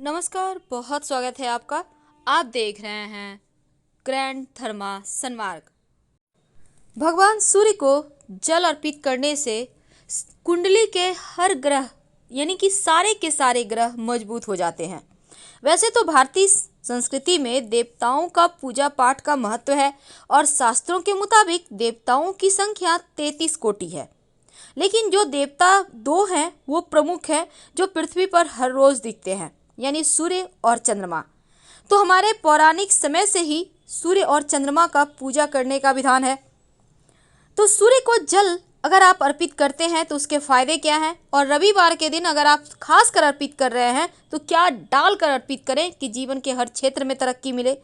नमस्कार, बहुत स्वागत है आपका। आप देख रहे हैं ग्रैंड थर्मा सनमार्ग। भगवान सूर्य को जल अर्पित करने से कुंडली के हर ग्रह यानी कि सारे के सारे ग्रह मजबूत हो जाते हैं। वैसे तो भारतीय संस्कृति में देवताओं का पूजा पाठ का महत्व है और शास्त्रों के मुताबिक देवताओं की संख्या 33 कोटि है। लेकिन जो देवता दो हैं वो प्रमुख हैं जो पृथ्वी पर हर रोज दिखते हैं, यानी सूर्य और चंद्रमा। तो हमारे पौराणिक समय से ही सूर्य और चंद्रमा का पूजा करने का विधान है। तो सूर्य को जल अगर आप अर्पित करते हैं तो उसके फायदे क्या हैं, और रविवार के दिन अगर आप खास कर अर्पित कर रहे हैं तो क्या डालकर अर्पित करें कि जीवन के हर क्षेत्र में तरक्की मिले।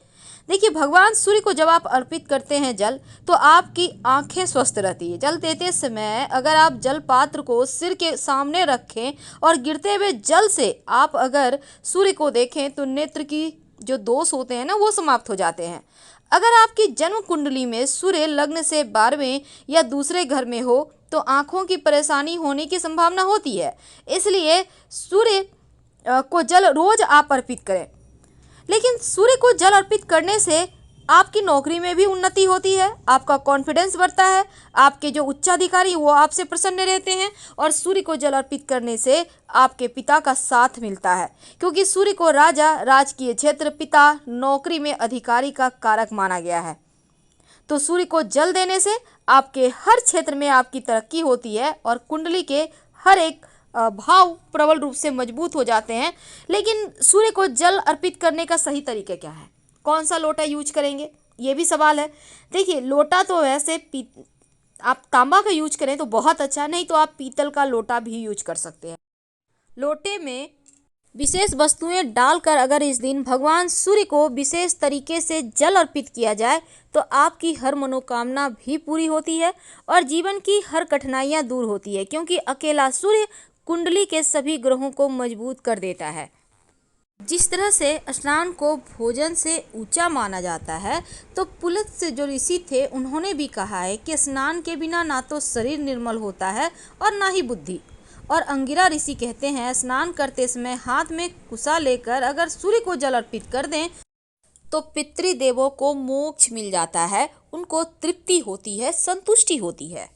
देखिए, भगवान सूर्य को जब आप अर्पित करते हैं जल, तो आपकी आंखें स्वस्थ रहती है। जल देते समय अगर आप जल पात्र को सिर के सामने रखें और गिरते हुए जल से आप अगर सूर्य को देखें तो नेत्र की जो दोष होते हैं ना वो समाप्त हो जाते हैं। अगर आपकी जन्म कुंडली में सूर्य लग्न से 12वें या दूसरे घर में हो तो आंखों की परेशानी होने की संभावना होती है। इसलिए सूर्य को जल रोज आप अर्पित करें। लेकिन सूर्य को जल अर्पित करने से आपकी नौकरी में भी उन्नति होती है, आपका कॉन्फिडेंस बढ़ता है, आपके जो उच्चाधिकारी वो आपसे प्रसन्न रहते हैं, और सूर्य को जल अर्पित करने से आपके पिता का साथ मिलता है, क्योंकि सूर्य को राजा, राजकीय क्षेत्र, पिता, नौकरी में अधिकारी का कारक माना गया है। तो सूर्य को जल देने से आपके हर क्षेत्र में आपकी तरक्की होती है और कुंडली के हर एक भाव प्रबल रूप से मजबूत हो जाते हैं। लेकिन सूर्य को जल अर्पित करने का सही तरीका क्या है, कौन सा लोटा यूज करेंगे, ये भी सवाल है। देखिए, लोटा तो वैसे आप तांबा का यूज करें तो बहुत अच्छा, नहीं तो आप पीतल का लोटा भी यूज कर सकते हैं। लोटे में विशेष वस्तुएं डालकर अगर इस दिन भगवान सूर्य को विशेष तरीके से जल अर्पित किया जाए तो आपकी हर मनोकामना भी पूरी होती है और जीवन की हर कठिनाइयां दूर होती है, क्योंकि अकेला सूर्य कुंडली के सभी ग्रहों को मजबूत कर देता है। जिस तरह से स्नान को भोजन से ऊंचा माना जाता है, तो पुलत्स्य जो ऋषि थे उन्होंने भी कहा है कि स्नान के बिना ना तो शरीर निर्मल होता है और ना ही बुद्धि। और अंगिरा ऋषि कहते हैं, स्नान करते समय हाथ में कुसा लेकर अगर सूर्य को जल अर्पित कर दें तो पितृदेवों को मोक्ष मिल जाता है, उनको तृप्ति होती है, संतुष्टि होती है।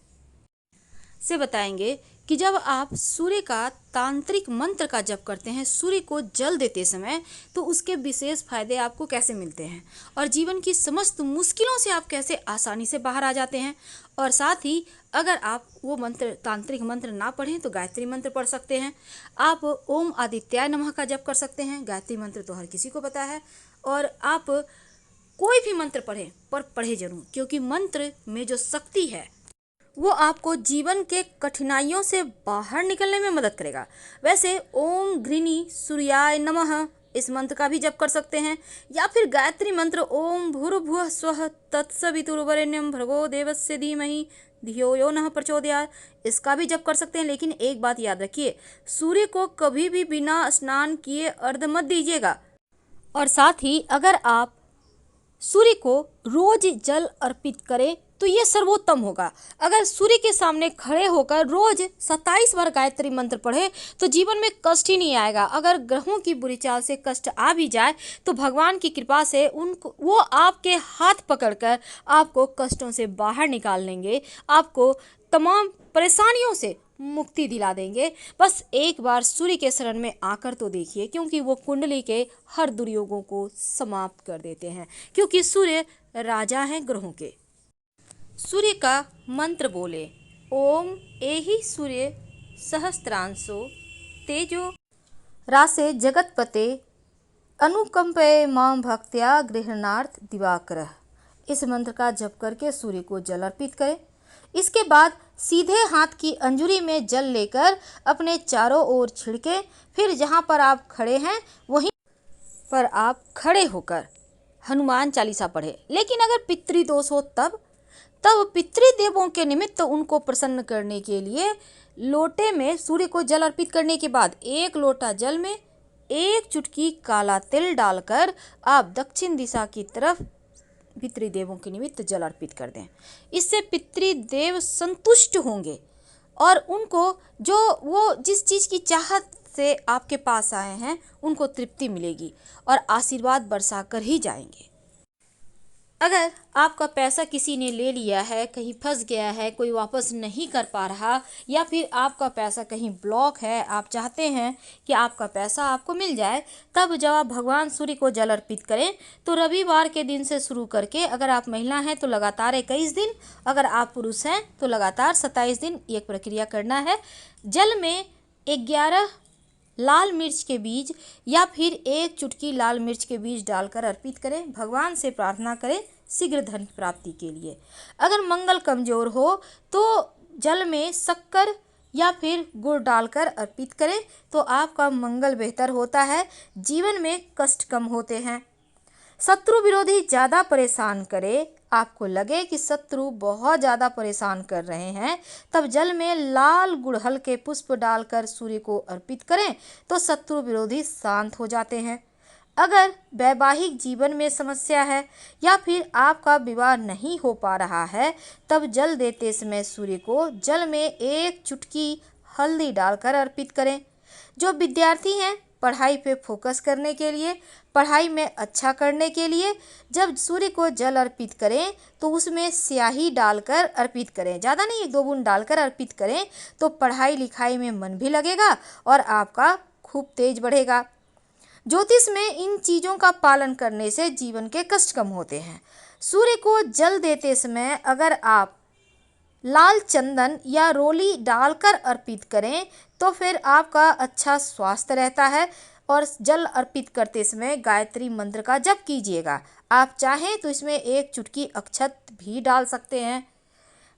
से बताएंगे कि जब आप सूर्य का तांत्रिक मंत्र का जप करते हैं सूर्य को जल देते समय, तो उसके विशेष फायदे आपको कैसे मिलते हैं और जीवन की समस्त मुश्किलों से आप कैसे आसानी से बाहर आ जाते हैं। और साथ ही अगर आप वो मंत्र, तांत्रिक मंत्र ना पढ़ें तो गायत्री मंत्र पढ़ सकते हैं। आप ओम आदित्याय नमः का जप कर सकते हैं, गायत्री मंत्र तो हर किसी को पता है। और आप कोई भी मंत्र पढ़ें, पर पढ़े जरूर, क्योंकि मंत्र में जो शक्ति है वो आपको जीवन के कठिनाइयों से बाहर निकलने में मदद करेगा। वैसे ओम घृणी सूर्याय नमः इस मंत्र का भी जप कर सकते हैं, या फिर गायत्री मंत्र ओम भूर्भुवः स्वः तत्सवितुर्वरेण्यं भर्गो देवस्य धीमहि धियो यो नः प्रचोदयात् इसका भी जप कर सकते हैं। लेकिन एक बात याद रखिए, सूर्य को कभी भी बिना स्नान किए अर्घ्य मत दीजिएगा। और साथ ही अगर आप सूर्य को रोज जल अर्पित करें तो ये सर्वोत्तम होगा। अगर सूर्य के सामने खड़े होकर रोज 27 बार गायत्री मंत्र पढ़े तो जीवन में कष्ट ही नहीं आएगा। अगर ग्रहों की बुरी चाल से कष्ट आ भी जाए तो भगवान की कृपा से उनको वो आपके हाथ पकड़कर आपको कष्टों से बाहर निकाल लेंगे, आपको तमाम परेशानियों से मुक्ति दिला देंगे। बस एक बार सूर्य के शरण में आकर तो देखिए, क्योंकि वो कुंडली के हर दुर्योगों को समाप्त कर देते हैं, क्योंकि सूर्य राजा हैं ग्रहों के। सूर्य का मंत्र बोले, ओम एहि सूर्य सहस्त्रांशो तेजो रासे जगतपते अनुकंपे मां भक्त्या गृहणार्थ दिवाकर। इस मंत्र का जप करके सूर्य को जल अर्पित करें। इसके बाद सीधे हाथ की अंजुरी में जल लेकर अपने चारों ओर छिड़के, फिर जहां पर आप खड़े हैं वहीं पर आप खड़े होकर हनुमान चालीसा पढ़े। लेकिन अगर पितृदोष हो तब पितृदेवों के निमित्त उनको प्रसन्न करने के लिए लोटे में सूर्य को जल अर्पित करने के बाद एक लोटा जल में एक चुटकी काला तिल डालकर आप दक्षिण दिशा की तरफ पितृदेवों के निमित्त जल अर्पित कर दें। इससे पितृदेव संतुष्ट होंगे और उनको जो वो जिस चीज़ की चाहत से आपके पास आए हैं उनको तृप्ति मिलेगी और आशीर्वाद बरसा कर ही जाएंगे। अगर आपका पैसा किसी ने ले लिया है, कहीं फंस गया है, कोई वापस नहीं कर पा रहा, या फिर आपका पैसा कहीं ब्लॉक है, आप चाहते हैं कि आपका पैसा आपको मिल जाए, तब जब आप भगवान सूर्य को जल अर्पित करें तो रविवार के दिन से शुरू करके, अगर आप महिला हैं तो लगातार 21 दिन, अगर आप पुरुष हैं तो लगातार 27 दिन ये प्रक्रिया करना है। जल में 11 लाल मिर्च के बीज या फिर 1 चुटकी लाल मिर्च के बीज डालकर अर्पित करें। भगवान से प्रार्थना करें शीघ्र धन प्राप्ति के लिए। अगर मंगल कमजोर हो तो जल में शक्कर या फिर गुड़ डालकर अर्पित करें तो आपका मंगल बेहतर होता है, जीवन में कष्ट कम होते हैं। शत्रु विरोधी ज़्यादा परेशान करे, आपको लगे कि शत्रु बहुत ज़्यादा परेशान कर रहे हैं, तब जल में लाल गुड़हल के पुष्प डालकर सूर्य को अर्पित करें तो शत्रु विरोधी शांत हो जाते हैं। अगर वैवाहिक जीवन में समस्या है या फिर आपका विवाह नहीं हो पा रहा है, तब जल देते समय सूर्य को जल में 1 चुटकी हल्दी डालकर अर्पित करें। जो विद्यार्थी हैं पढ़ाई पे फोकस करने के लिए, पढ़ाई में अच्छा करने के लिए जब सूर्य को जल अर्पित करें तो उसमें स्याही डालकर अर्पित करें, ज़्यादा नहीं 1-2 बूंद डालकर अर्पित करें तो पढ़ाई लिखाई में मन भी लगेगा और आपका खूब तेज बढ़ेगा। ज्योतिष में इन चीज़ों का पालन करने से जीवन के कष्ट कम होते हैं। सूर्य को जल देते समय अगर आप लाल चंदन या रोली डालकर अर्पित करें तो फिर आपका अच्छा स्वास्थ्य रहता है। और जल अर्पित करते समय गायत्री मंत्र का जप कीजिएगा। आप चाहें तो इसमें 1 चुटकी अक्षत भी डाल सकते हैं।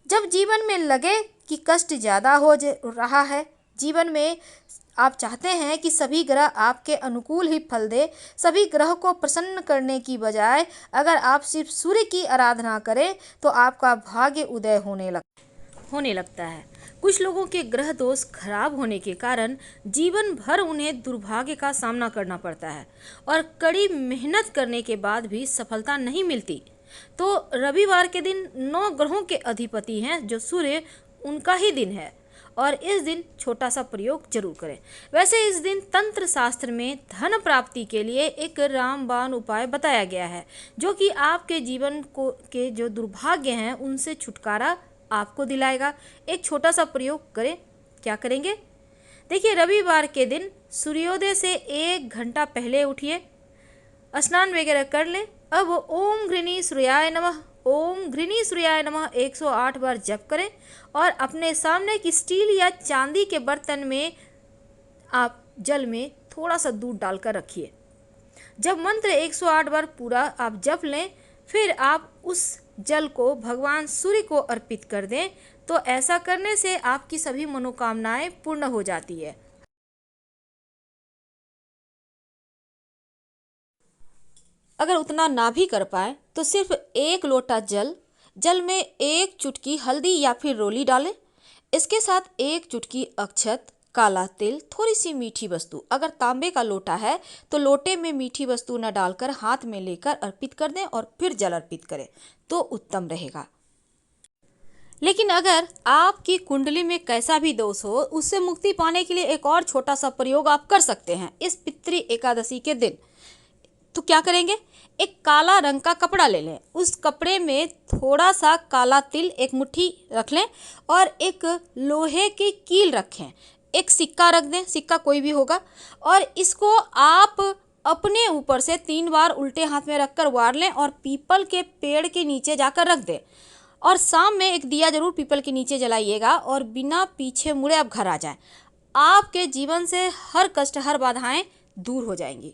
जब जीवन में लगे कि कष्ट ज़्यादा हो रहा है, जीवन में आप चाहते हैं कि सभी ग्रह आपके अनुकूल ही फल दे, सभी ग्रह को प्रसन्न करने की बजाय अगर आप सिर्फ सूर्य की आराधना करें तो आपका भाग्य उदय होने लगता है। कुछ लोगों के ग्रह दोष खराब होने के कारण जीवन भर उन्हें दुर्भाग्य का सामना करना पड़ता है और कड़ी मेहनत करने के बाद भी सफलता नहीं मिलती। तो रविवार के दिन 9 ग्रहों के अधिपति हैं जो सूर्य, उनका ही दिन है और इस दिन छोटा सा प्रयोग जरूर करें। वैसे इस दिन तंत्र शास्त्र में धन प्राप्ति के लिए एक रामबाण उपाय बताया गया है जो कि आपके जीवन को के जो दुर्भाग्य हैं उनसे छुटकारा आपको दिलाएगा। एक छोटा सा प्रयोग करें। क्या करेंगे? देखिए, रविवार के दिन सूर्योदय से 1 घंटा पहले उठिए, स्नान वगैरह कर लें। अब ओम घृणी सूर्याय नमः, ओम घृणी सूर्याय नमः 108 बार जप करें और अपने सामने की स्टील या चांदी के बर्तन में आप जल में थोड़ा सा दूध डालकर रखिए। जब मंत्र 108 बार पूरा आप जप लें, फिर आप उस जल को भगवान सूर्य को अर्पित कर दें। तो ऐसा करने से आपकी सभी मनोकामनाएं पूर्ण हो जाती है। अगर उतना ना भी कर पाए तो सिर्फ 1 लोटा जल में 1 चुटकी हल्दी या फिर रोली डालें। इसके साथ 1 चुटकी अक्षत, काला तिल, थोड़ी सी मीठी वस्तु। अगर तांबे का लोटा है तो लोटे में मीठी वस्तु न डालकर हाथ में लेकर अर्पित कर दें और फिर जल अर्पित करें तो उत्तम रहेगा। लेकिन अगर आपकी कुंडली में कैसा भी दोष हो, उससे मुक्ति पाने के लिए एक और छोटा सा प्रयोग आप कर सकते हैं इस पितृ एकादशी के दिन। तो क्या करेंगे? एक काला रंग का कपड़ा ले लें, उस कपड़े में थोड़ा सा काला तिल 1 मुट्ठी रख लें और एक लोहे की कील रखें, एक सिक्का रख दें, सिक्का कोई भी होगा, और इसको आप अपने ऊपर से 3 बार उल्टे हाथ में रखकर वार लें और पीपल के पेड़ के नीचे जाकर रख दें। और शाम में एक दिया जरूर पीपल के नीचे जलाइएगा और बिना पीछे मुड़े आप घर आ जाएं। आपके जीवन से हर कष्ट, हर बाधाएं दूर हो जाएंगी।